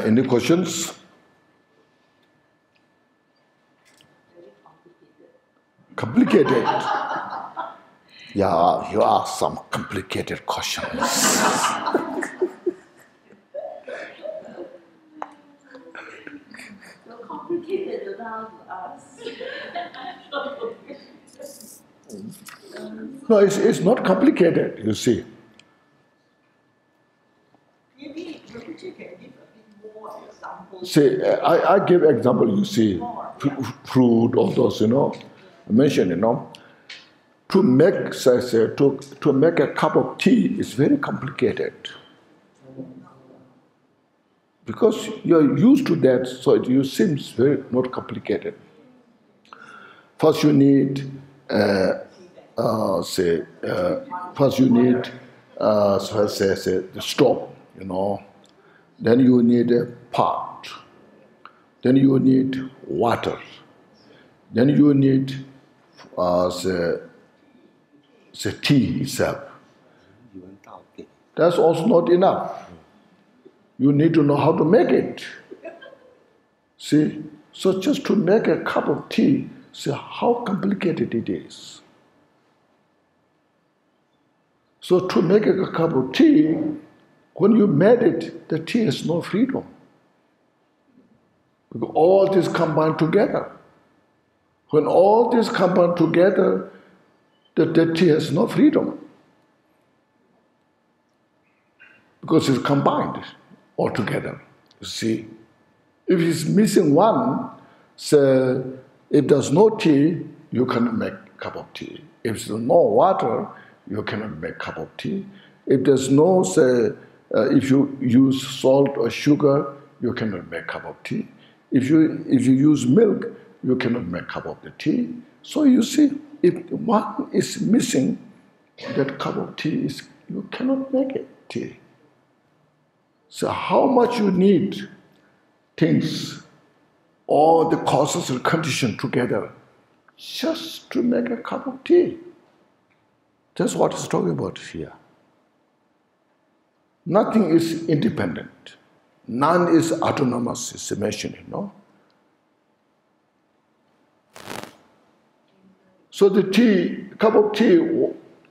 Any questions? Complicated. Yeah, you ask some complicated questions. So complicated around us. No, it's not complicated, you see. Maybe Rinpoche can give a bit more examples. See, I give example, you see, fruit, all those, I mention, to make, to make a cup of tea is very complicated. Because you're used to that, so it seems very not complicated. First you need, first you need, the stove, Then you need a pot. Then you need water. Then you need the tea itself. That's also not enough. You need to know how to make it. See? So just to make a cup of tea, see how complicated it is. So to make a cup of tea, when you made it, the tea has no freedom. Because all this combined together. When all this combined together, the tea has no freedom. Because it's combined all together. You see, if it's missing one, so if there's no tea, you cannot make a cup of tea. If there's no water, you cannot make a cup of tea. If there's no, if you use salt or sugar, you cannot make a cup of tea. If you use milk, you cannot make a cup of the tea. So you see, if one is missing, that cup of tea is, you cannot make it tea. So how much you need things, all the causes and conditions together, just to make a cup of tea. That's what it's talking about here. Nothing is independent. None is autonomous, it's mentioned, So the tea, cup of tea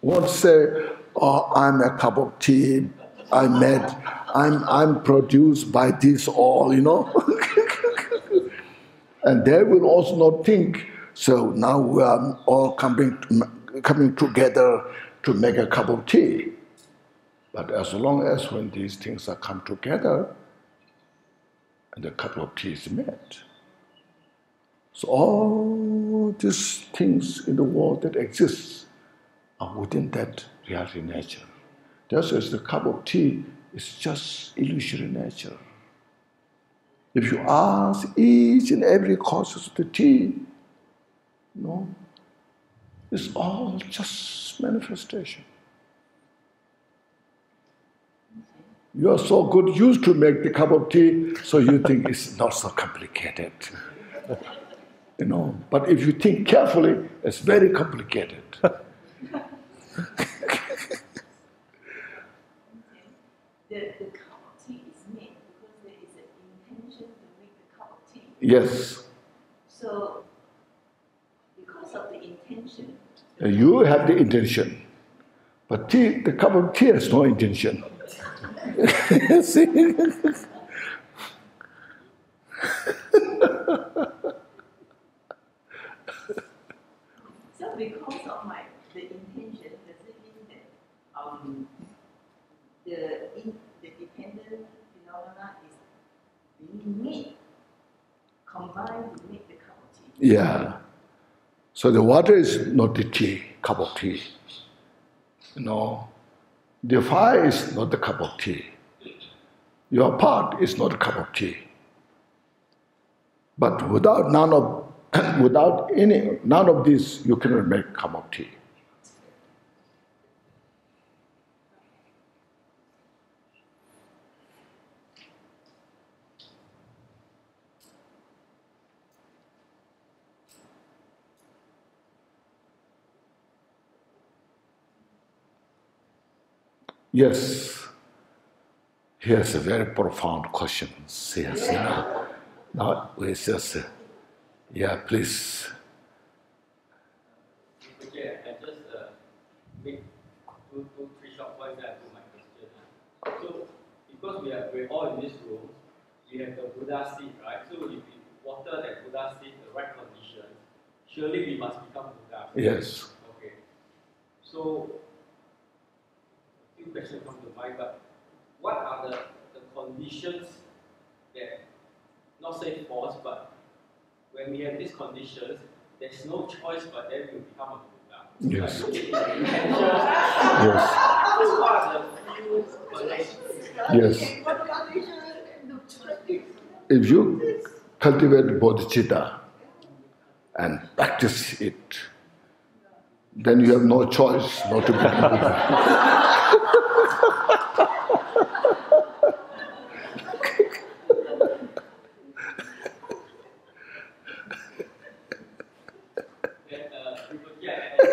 won't say, oh, I'm a cup of tea, I'm produced by this all, And they will also not think, so now we are all coming together to make a cup of tea. But as long as when these things are come together, and the cup of tea is made. So all these things in the world that exist are within that reality nature. Just as the cup of tea is just illusory nature. If you ask each and every cause of the tea, it's all just manifestation. You are so good used to make the cup of tea, so you think it's not so complicated. But if you think carefully, it's very complicated. The cup of tea is made because there is an intention to make the cup of tea. Yes. So, because of the intention. You have the intention. But the cup of tea has no intention. See? So because of the intention, does it mean that the dependent phenomena is being made, combined to make the cup of tea? Yeah. So the water is not the tea, cup of tea. The fire is not the cup of tea. Your pot is not a cup of tea. But without none of Without none of this, you cannot make a cup of tea. Yes, he has a very profound question. Yes, now we just, please. Okay, I just make three short points that to my question. So, because we're all in this room, we have the Buddha seed, right? So, if we water that Buddha seed the right conditions, surely we must become Buddha. Yes. Okay. So, a few questions come to mind, but what are the conditions that, not say force, but when we have these conditions, there's no choice but then we become a Buddha. Yes. Like, Yes. So what are the few conditions? Yes. If you cultivate bodhicitta and practice it, then you have no choice not to become Buddha.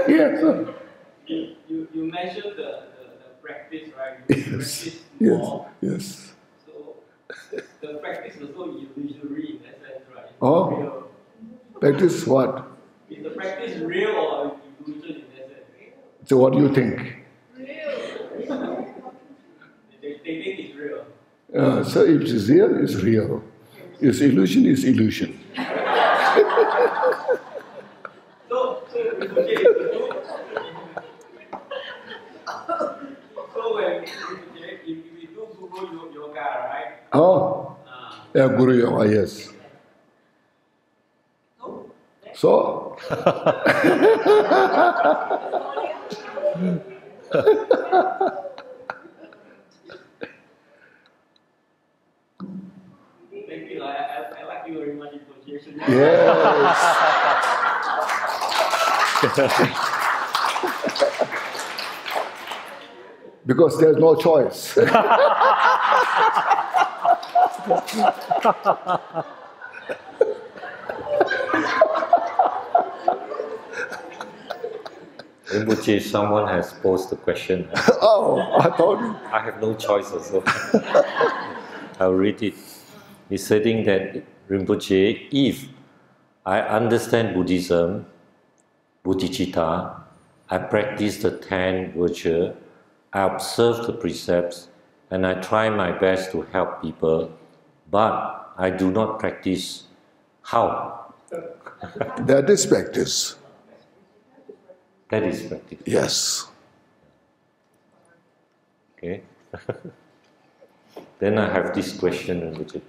Yes. You mentioned the practice, right? Yes. More. Yes. So the practice is also illusory in that sense, right? It's Oh. real. Practice what? Is the practice real or illusion in that sense? So what do you think? Real. They think it's real. So if it's real, it's real. If illusion, is illusion. So when if we do Guru Yoga, right? Oh, yeah, Guru Yoga, yes. So? Thank you. I like you very much in pronunciation. Yes. Because there's no choice. Rinpoche, someone has posed the question. Oh, I thought. I have no choice also. I'll read it. He's saying that, Rinpoche, if I understand Buddhism, bodhicitta, I practice the 10 virtues, I observe the precepts, and I try my best to help people, but I do not practice. How? That is practice. That is practice. Yes. Okay. Then I have this question, Rinpoche.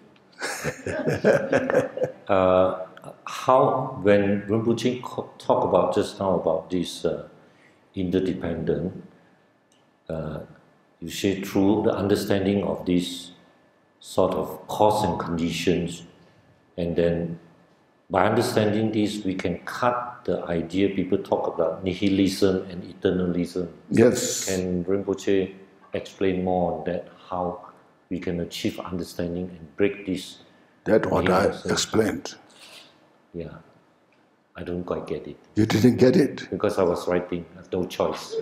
How, when Rinpoche talk about just now about this interdependent, you say through the understanding of this sort of cause and conditions, and then by understanding this, we can cut the idea people talk about nihilism and eternalism. Yes. Can Rinpoche explain more on that, how we can achieve understanding and break this? That's what I explained. Yeah, I don't quite get it. You didn't get it? Because I was writing, I have no choice.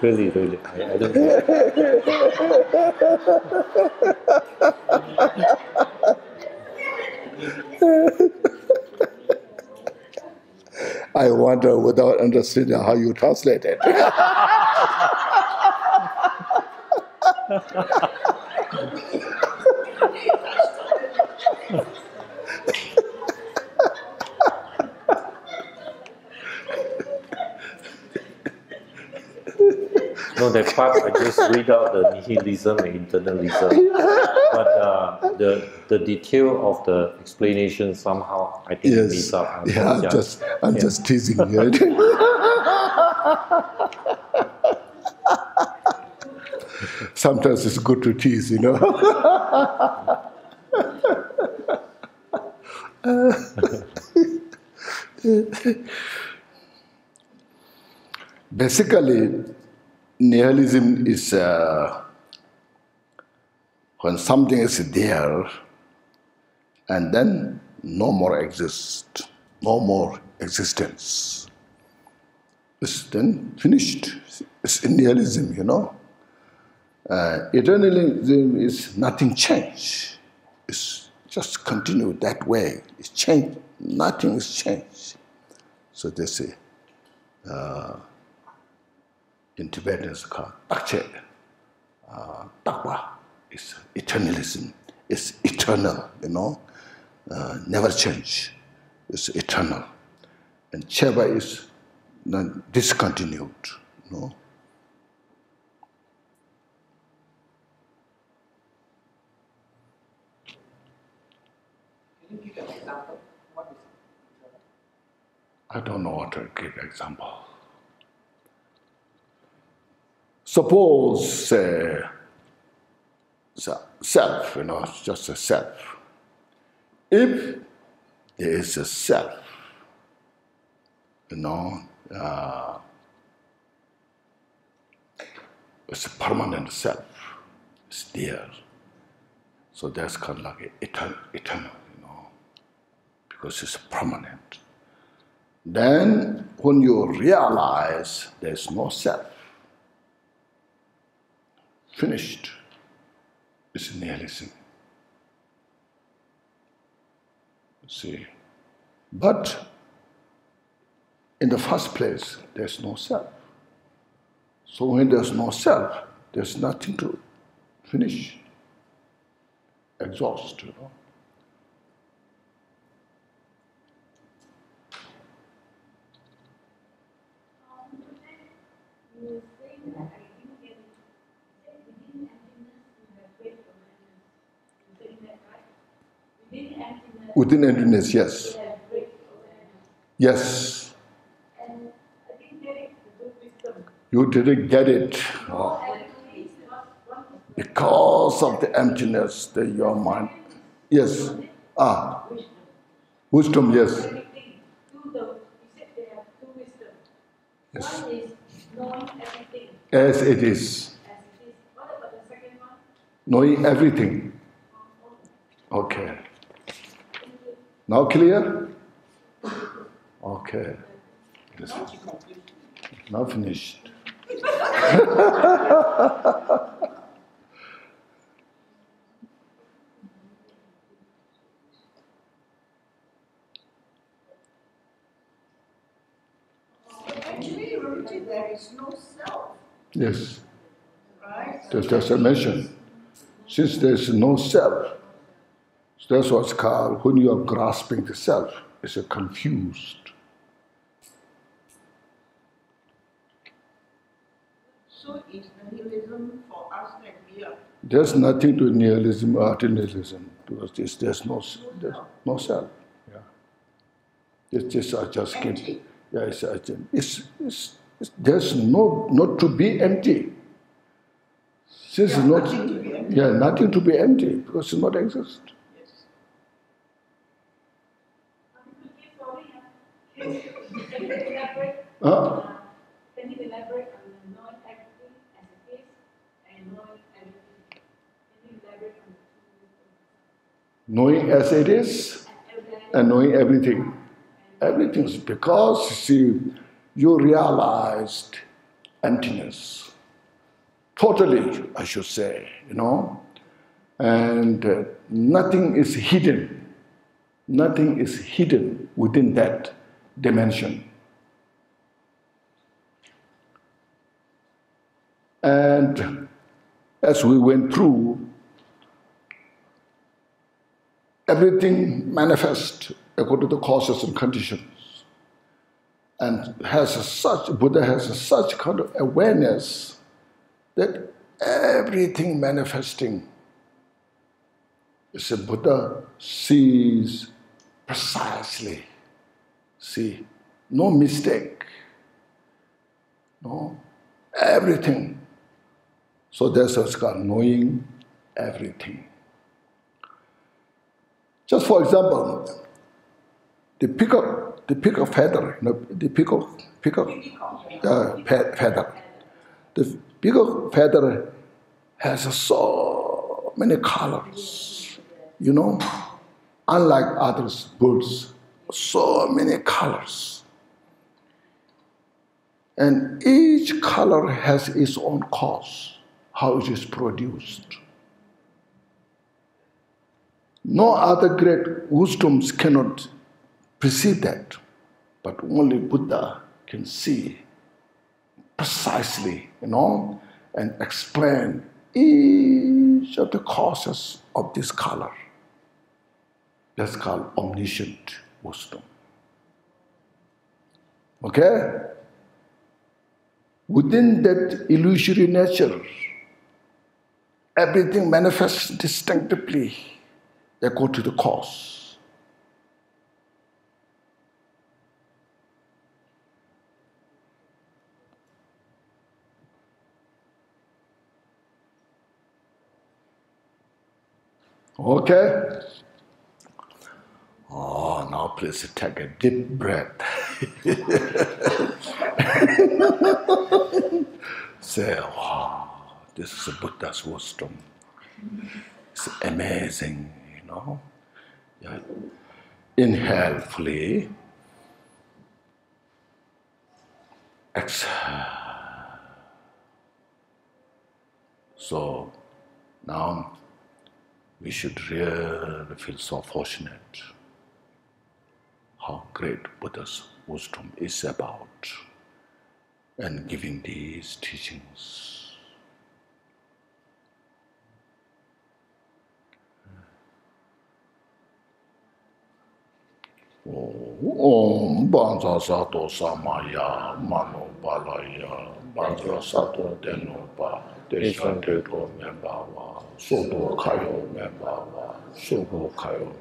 Really, I don't get it. I wonder, without understanding, how you translate it. No, that part I just read out the nihilism and internalism. But the detail of the explanation somehow I think Yes. mix up. I'm just teasing you. Sometimes it's good to tease, you know. Basically, nihilism is when something is there and then no more exists, no more existence. It's then finished. It's nihilism, you know. Eternalism is nothing change. It's just continue that way. It's change. Nothing is changed. So they say, in Tibetan it's called Takche. Takwa is eternalism. It's eternal, you know. Never change. It's eternal. And Cheva is discontinued, you know. Can you give an example? What is it? I don't know what to give example. Suppose self, you know, just a self. If there is a self, you know, it's a permanent self. It's there. So that's kind of like eternal, you know, because it's permanent. Then when you realize there's no self, finished, it's nihilism. See, but in the first place, there's no self. So when there's no self, there's nothing to finish, exhaust, you know. You say that I didn't get it. Within emptiness, you have great awareness. You saying that right? Within emptiness, yes. you have great awareness. Yes. And I didn't get it, the good wisdom. You didn't get it. No, actually, it's not one of the Because of the emptiness that your mind. Yes. Wisdom, yes. everything. You said there are two wisdoms. Yes. One is knowing everything As it is. as it is. What about the second one? Knowing everything. Okay. Now clear? Okay. Yes. Now finished. Actually, Rinpoche, there is no self, Yes. right? Just as I mentioned, since there is no self, so that's what's called when you are grasping the self, it's a confused. So it's nihilism for us that we are. There's nothing to nihilism or nihilism because there's no self. Yeah. It's just I just can't. Empty. Yeah, it's there's not to be empty. Since Yeah, it's not, nothing to be empty. yeah, nothing to be empty because it not exist. Yes. Can you elaborate? Huh? Can you elaborate on the knowing everything as it is and knowing everything? Can you elaborate on the two? Knowing as it is and knowing everything. Everything is because, see, you realized emptiness. Totally, I should say, you know. And nothing is hidden. Nothing is hidden within that dimension. And as we went through, everything manifests according to the causes and conditions. And Buddha has such kind of awareness that everything manifesting is a Buddha sees precisely. See, no mistake. No, everything. So that's what's called knowing everything. Just for example, the peacock feather, the peacock feather. The peacock feather has so many colors, unlike other birds, so many colors. And each color has its own cause, how it is produced. No other great wisdoms cannot perceive that, but only Buddha can see precisely, and explain each of the causes of this color. That's called omniscient wisdom. Okay? Within that illusory nature, everything manifests distinctively according to the cause. Okay? Oh, now please take a deep breath. Say, wow, this is Buddha's wisdom. It's amazing, Yeah. Inhale fully. Exhale. So now we should really feel so fortunate how great Buddha's wisdom is about and giving these teachings. Om Banza Sato Samaya Mano Balaya Banza Sato Denoba Deshante Go Membawa Sodo Kayo Membawa Sodo Kayo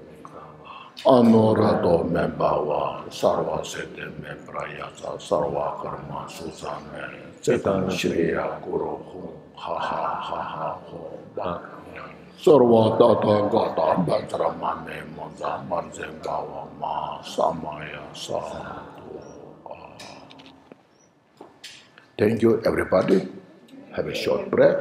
Anorado Membawa Sarva Sete Membrayasa Sarva Karma Susame Zetan Shriya Guru Hum Ha Ha Ha Ha Ho Bak Sarva Tata Gata Bantra Mame Monza Manzen Bawa Ma Samaya Sadhu. Thank you, everybody. Have a short break.